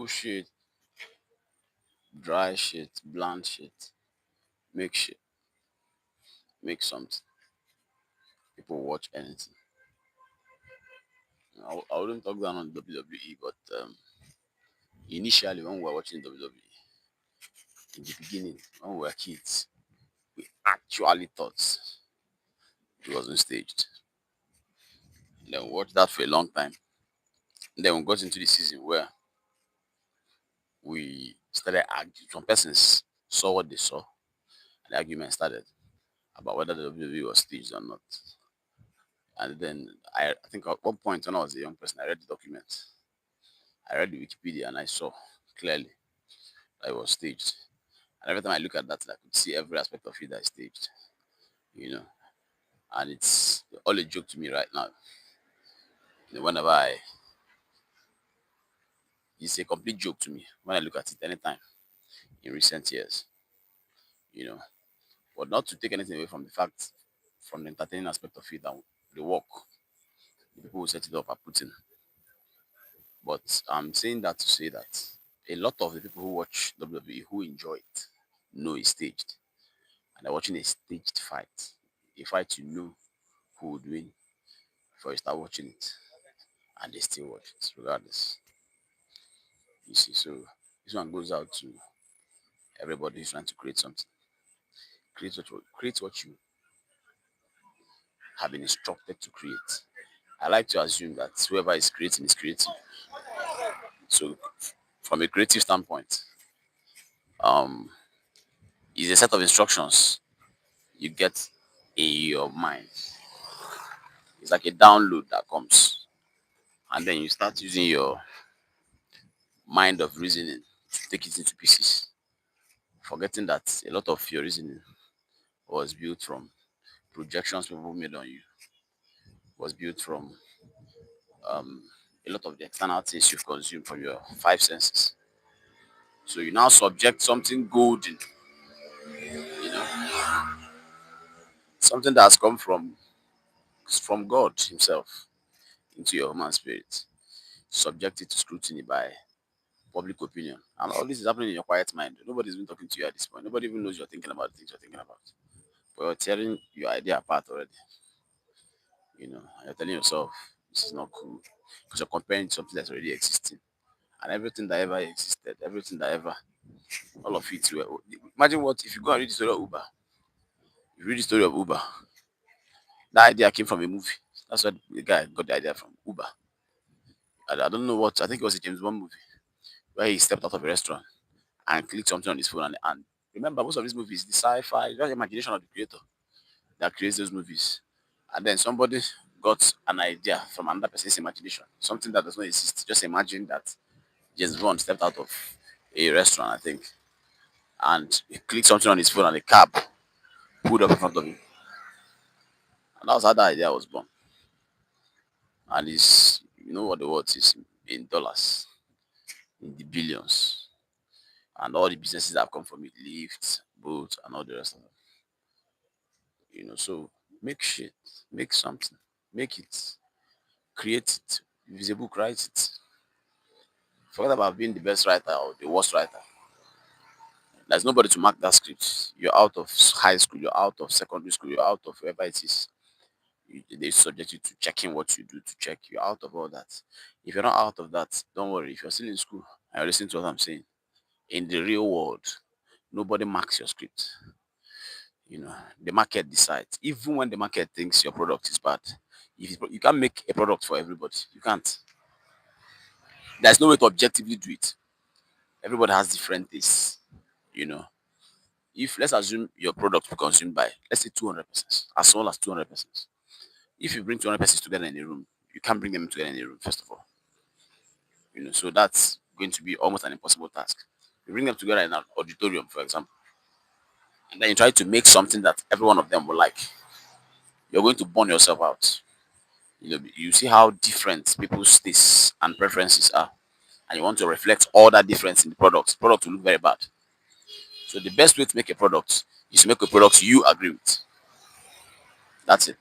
shit, dry shit, bland shit, make shit, make something. People watch anything. I wouldn't talk down on WWE, but initially when we were watching WWE, in the beginning, when we were kids, we actually thought it wasn't staged. Then we watched that for a long time. Then we got into the season where we started arguing. Some persons saw what they saw, and the argument started about whether the WWE was staged or not. And then I think at one point when I was a young person, I read the document. I read the Wikipedia and I saw clearly that it was staged. And every time I look at that, I could see every aspect of it that is staged, you know. And it's all a joke to me right now. Whenever it's a complete joke to me when I look at it anytime in recent years, you know. But not to take anything away from the fact, from the entertaining aspect of it and the work the people who set it up are putting. But I'm saying that to say that a lot of the people who watch WWE who enjoy it know it's staged. And they're watching a staged fight. A fight you know who would win before you start watching it. And they still watch it regardless. You see, so this one goes out to everybody who's trying to create something. Create what you have been instructed to create. I like to assume that whoever is creating is creative. So from a creative standpoint, um, it's a set of instructions you get in your mind. It's like a download that comes, and then you start using your mind of reasoning to take it into pieces, forgetting that a lot of your reasoning was built from projections people made on you, was built from a lot of the external things you've consumed from your five senses. So you now subject something golden, you know, something that has come from God Himself into your human spirit, subject it to scrutiny by public opinion. And all this is happening in your quiet mind. Nobody's been talking to you at this point. Nobody even knows you're thinking about the things you're thinking about. But you're tearing your idea apart already. You're telling yourself this is not cool because you're comparing to something that's already existing. And everything that ever existed, everything that ever, all of it. Imagine what if you go and read the story of Uber. You read the story of Uber. That idea came from a movie. That's where the guy got the idea from Uber. I don't know what. I think it was a James Bond movie where he stepped out of a restaurant and clicked something on his phone. And remember, most of these movies, the sci-fi, just the imagination of the creator that creates those movies. And then somebody got an idea from another person's imagination, something that does not exist. Just imagine that James Bond stepped out of a restaurant, I think, and he clicked something on his phone and a cab pulled up in front of him. And that was how that idea was born. And it's, you know what the worth is in dollars, in the billions. And all the businesses that have come from it, Lyft, Boat, and all the rest of them. So make shit, make something, make it, create it. If it's a book, write it. Forget about being the best writer or the worst writer. There's nobody to mark that script. You're out of high school, you're out of secondary school, you're out of wherever it is. They subject you to checking what you do to check. You're out of all that. If you're not out of that, don't worry. If you're still in school and you're listening to what I'm saying, in the real world, nobody marks your script. The market decides. Even when the market thinks your product is bad, if you can't make a product for everybody, you can't. There's no way to objectively do it. Everybody has different tastes. You know, if let's assume your product will be consumed by, let's say, 200 persons, as small as 200 persons. If you bring 200 persons together in a room, you can't bring them together in a room, first of all. So that's going to be almost an impossible task. You bring them together in an auditorium, for example, and then you try to make something that every one of them will like. You're going to burn yourself out. You see how different people's tastes and preferences are, and you want to reflect all that difference in the product. The product will look very bad. So the best way to make a product is to make a product you agree with. That's it.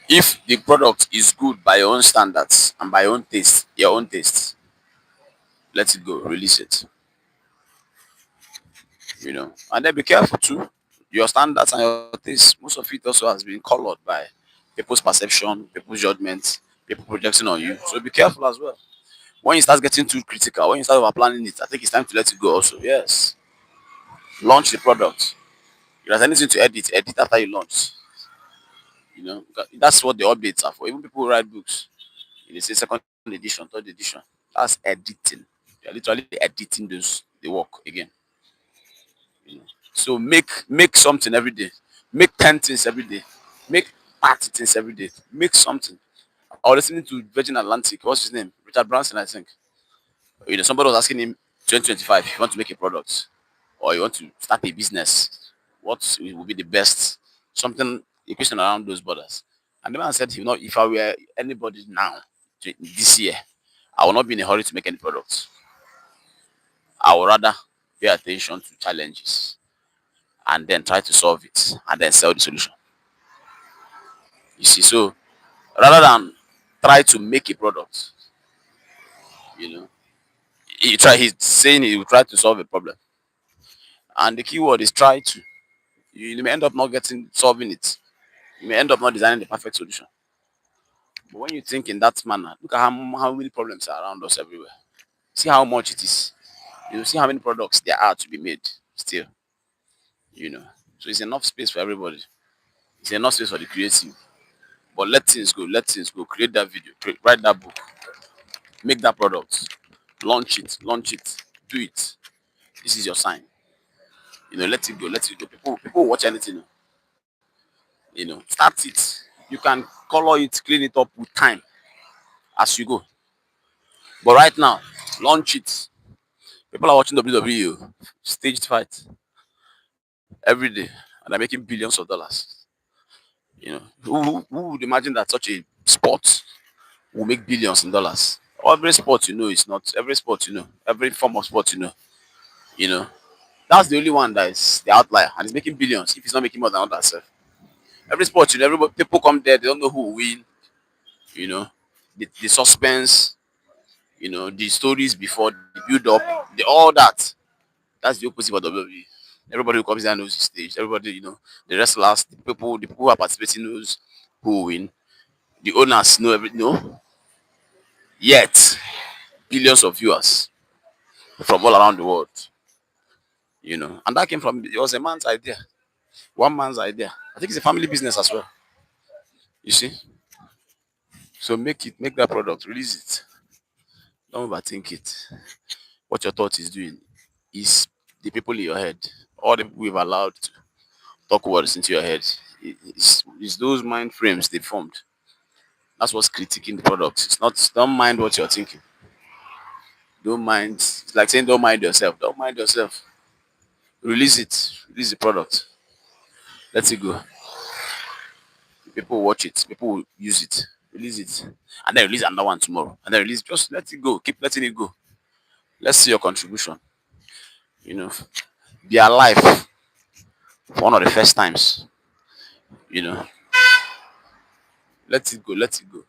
If the product is good by your own standards and by your own taste, let it go, release it. And then be careful too. Your standards and your taste, most of it also has been colored by people's perception, people's judgments, people projecting on you. So be careful as well. When you start getting too critical, when you start over planning it, I think it's time to let it go also. Yes. Launch the product. If there's anything to edit, edit after you launch. That's what the updates are for. Even people who write books, they say second edition, third edition. That's editing. You're literally editing the work again. So make something every day. Make 10 things every day. Make 30 things every day. Make something. I was listening to Virgin Atlantic. What's his name? Richard Branson, I think. Somebody was asking him 2025 if you want to make a product or you want to start a business, what will be the best? Something a question around those borders. And the man said, if I were anybody now this year, I will not be in a hurry to make any products. I would rather pay attention to challenges and then try to solve it and then sell the solution. You see, so rather than try to make a product, you know, he's saying he will try to solve a problem. And the key word is try to. You may end up not solving it. You may end up not designing the perfect solution. But when you think in that manner, look at how many problems are around us everywhere. See how much it is. See how many products there are to be made still. So it's enough space for everybody. It's enough space for the creative. But let things go, let things go. Create that video, write that book, make that product, launch it, do it. This is your sign. Let it go, let it go. People watch anything. Start it. You can color it, clean it up with time as you go. But right now, launch it. People are watching WWE staged fight every day, and they're making billions of dollars. Who would imagine that such a sport will make billions in dollars? Every sport is not every sport every form of sport you know that's the only one that is the outlier and it's making billions if it's not making more than others. Every sport, everybody people come there, they don't know who will win. You know, the suspense, the stories before the build up, all that. That's the opposite of WWE. Everybody who comes there knows the stage. Everybody, the wrestlers, the people who are participating knows who will win. The owners know everything. No, yet billions of viewers from all around the world. And that came from it was a man's idea, one man's idea. I think it's a family business as well. You see, so make that product, release it. Don't overthink it. What your thought is doing is the people in your head, all the people we've allowed to talk words into your head. It's those mind frames they formed. That's what's critiquing the product. It's not, don't mind what you're thinking. Don't mind. It's like saying don't mind yourself. Don't mind yourself. Release it. Release the product. Let it go. People watch it. People will use it. Release it. And then release another one tomorrow. And then release. Just let it go. Keep letting it go. Let's see your contribution. You know, be alive for one of the first times. You know, let it go. Let it go.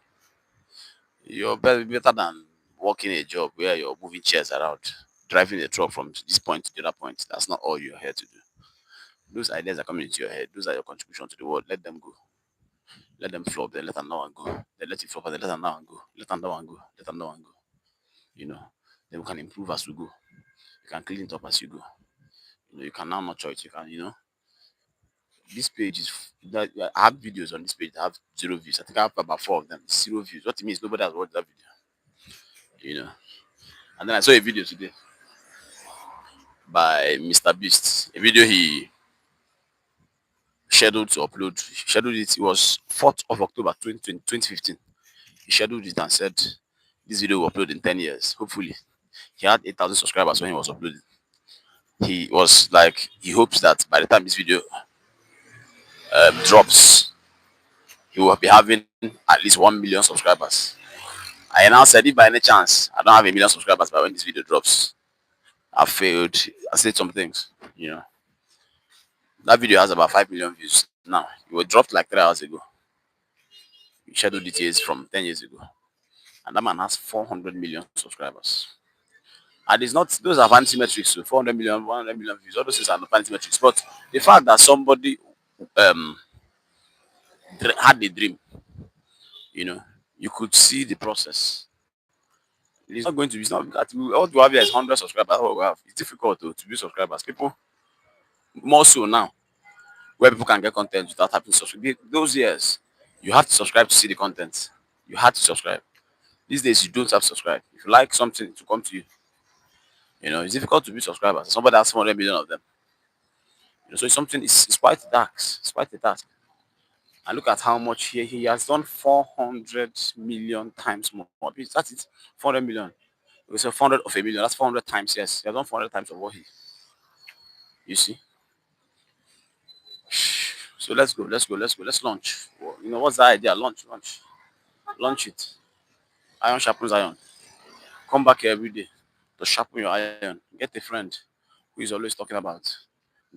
You're better than working a job where you're moving chairs around, driving a truck from this point to the other point. That's not all you're here to do. Those ideas are coming into your head. Those are your contribution to the world. Let them go. Let them flop. Then let another one go. Then let it flop. Then let another one go. Let another one go. Let another one go. You know. Then we can improve as we go. You can clean it up as you go. You can now nurture it. You can, this page is that I have videos on this page that have 0 views. I think I have about 4 of them. 0 views. What it means nobody has watched that video. And then I saw a video today by Mr. Beast. A video he scheduled to upload. He scheduled it. It was 4th of October 2015. He scheduled it and said this video will upload in 10 years. Hopefully. He had 8,000 subscribers when he was uploading. He was like, he hopes that by the time this video drops, he will be having at least 1 million subscribers. I now said, if by any chance I don't have 1 million subscribers by when this video drops, I failed. I said some things, That video has about 5 million views now. It was dropped like 3 hours ago. Shadow details from 10 years ago. And that man has 400 million subscribers. And it's not, those are vanity metrics, so 400 million, 100 million views, all those things are not vanity metrics. But the fact that somebody um, had a dream, you know, you could see the process. It's not going to be, it's not that all we have here is 100 subscribers. That's what we have. It's difficult to build subscribers. People, more so now, where people can get content without having to subscribe. Those years, you have to subscribe to see the content. You had to subscribe. These days, you don't have to subscribe. If you like something to come to you, it's difficult to build subscribers. Somebody has 400 million of them. So it's something, it's quite dark. It's quite a task. And look at how much he has done 400 million times more. That's it, 400 million. We say 400 of a million. That's 400 times. Yes, he has done 400 times of what you see. So let's go. Let's launch. What's the idea? Launch it. Iron sharpens iron. Come back here every day to sharpen your iron. Get a friend who is always talking about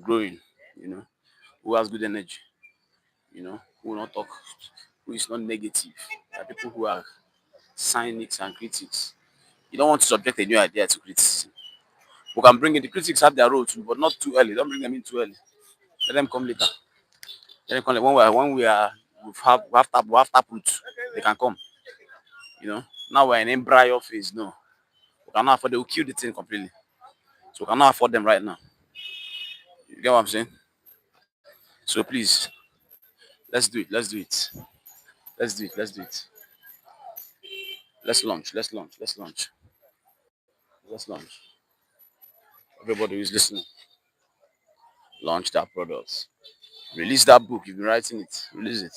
growing. Who has good energy. Who will not talk, who is not negative. There are people who are cynics and critics. You don't want to subject a new idea to criticism. We can bring in the critics have their role too, but not too early. Don't bring them in too early. Let them come later. Let them come later. We have taproot. They can come. Now we're in embryo phase. No, we cannot afford. They will kill the thing completely. So we cannot afford them right now. You get what I'm saying? So please, let's do it. Let's do it. Let's do it. Let's do it. Let's launch. Let's launch. Let's launch. Let's launch. Everybody who's listening, launch that product. Release that book. You've been writing it. Release it.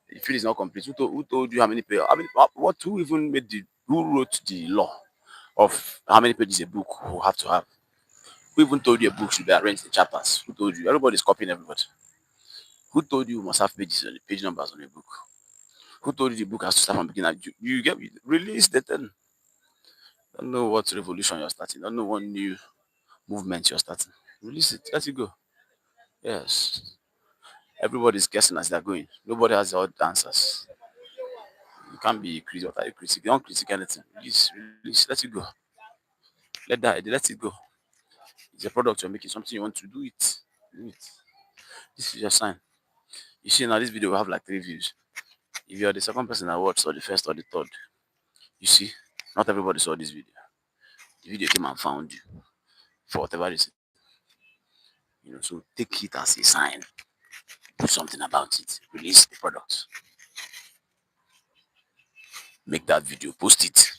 The field is not complete. Who told you how many pages? Who even who wrote the law of how many pages a book will have to have? Who even told you a book should be arranged in chapters? Who told you? Everybody's copying everybody. Who told you must have pages on the page numbers on a book? Who told you the book has to start from beginning? You get release the thing. Don't know what revolution you're starting. Don't know what new movement you're starting. Release it. Let it go. Yes. Everybody's guessing as they're going. Nobody has all the answers. You can't be critical. What are you critical? You don't critique anything. Release. Let it go. Let it go. It's a product you're making, something you want to do it. Do it. This is your sign. You see now this video will have like 3 views. If you're the second person that watched or the first or the third, you see, not everybody saw this video. The video came and found you for whatever reason. So take it as a sign. Do something about it. Release the product. Make that video, post it.